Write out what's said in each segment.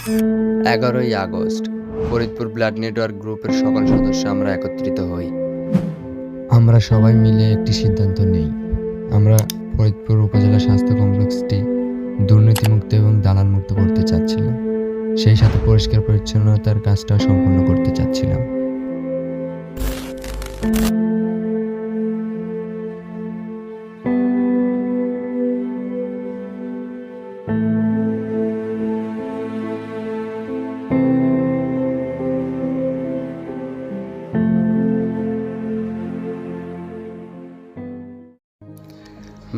11ই August Faridpur blood network গ্রুপের সকল সদস্য আমরা একত্রিত হই। আমরা সবাই মিলে একটি সিদ্ধান্ত নেই। আমরা ফরিদপুর উপজেলা স্বাস্থ্য কমপ্লেক্সটি দুর্নীতিমুক্ত এবং দালালমুক্ত করতে চাচ্ছিলাম। সেই সাথে পরিষ্কার পরিচ্ছন্নতার কাজটাও সম্পন্ন করতে চাচ্ছিলাম।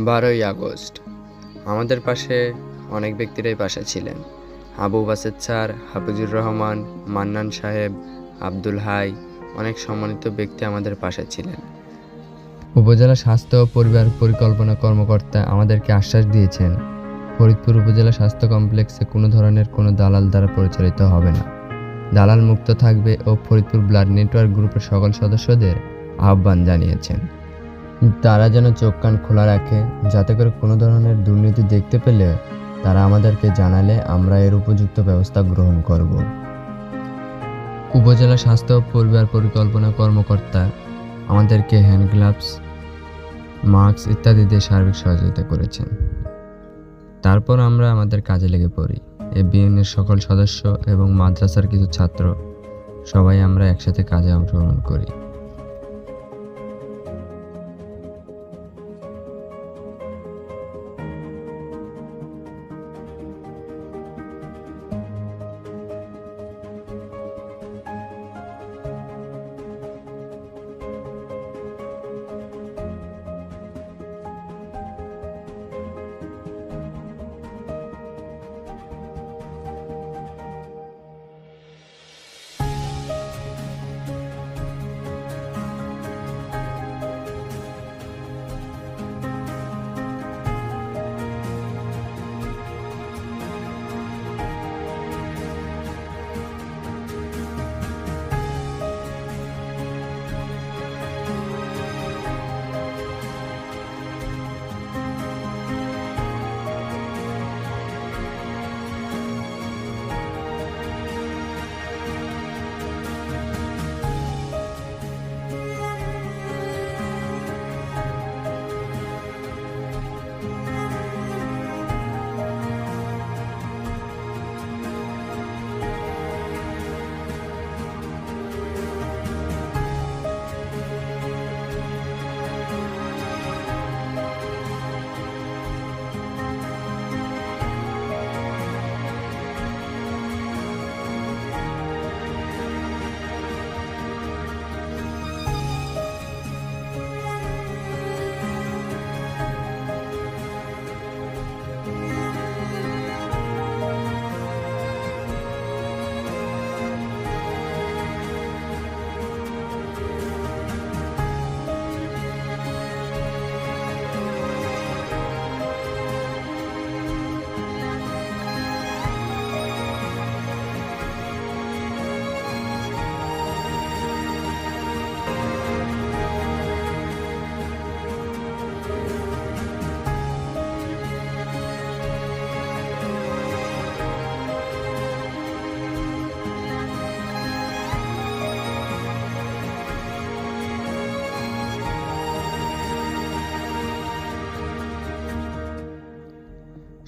বারোই আগস্ট আমাদের পাশে অনেক ব্যক্তিরাই পাশে ছিলেন। আবু বাসেদ স্যার, হাফিজুর রহমান, মান্নান সাহেব, আব্দুল হাই, অনেক সম্মানিত ব্যক্তি আমাদের পাশে ছিলেন। উপজেলা স্বাস্থ্য ও পরিবার পরিকল্পনা কর্মকর্তা আমাদেরকে আশ্বাস দিয়েছেন, ফরিদপুর উপজেলা স্বাস্থ্য কমপ্লেক্সে কোনো ধরনের কোনো দালাল দ্বারা পরিচালিত হবে না, দালাল মুক্ত থাকবে ও ফরিদপুর ব্লাড নেটওয়ার্ক গ্রুপের সকল সদস্যদের আহ্বান জানিয়েছেন তারা যেন চোখ কান খোলা রাখে, যাতে করে কোনো ধরনের দুর্নীতি দেখতে পেলে তারা আমাদেরকে জানালে আমরা এর উপযুক্ত ব্যবস্থা গ্রহণ করব। উপজেলা স্বাস্থ্য ও পরিবার পরিকল্পনা কর্মকর্তা আমাদেরকে হ্যান্ড গ্লাভস, মাস্ক ইত্যাদি দিয়ে সার্বিক সহযোগিতা করেছেন। তারপর আমরা আমাদের কাজে লেগে পড়ি। এবিএনের সকল সদস্য এবং মাদ্রাসার কিছু ছাত্র সবাই আমরা একসাথে কাজে অংশগ্রহণ করি।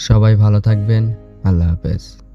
সবাই ভালো থাকবেন। আল্লাহ হাফেজ।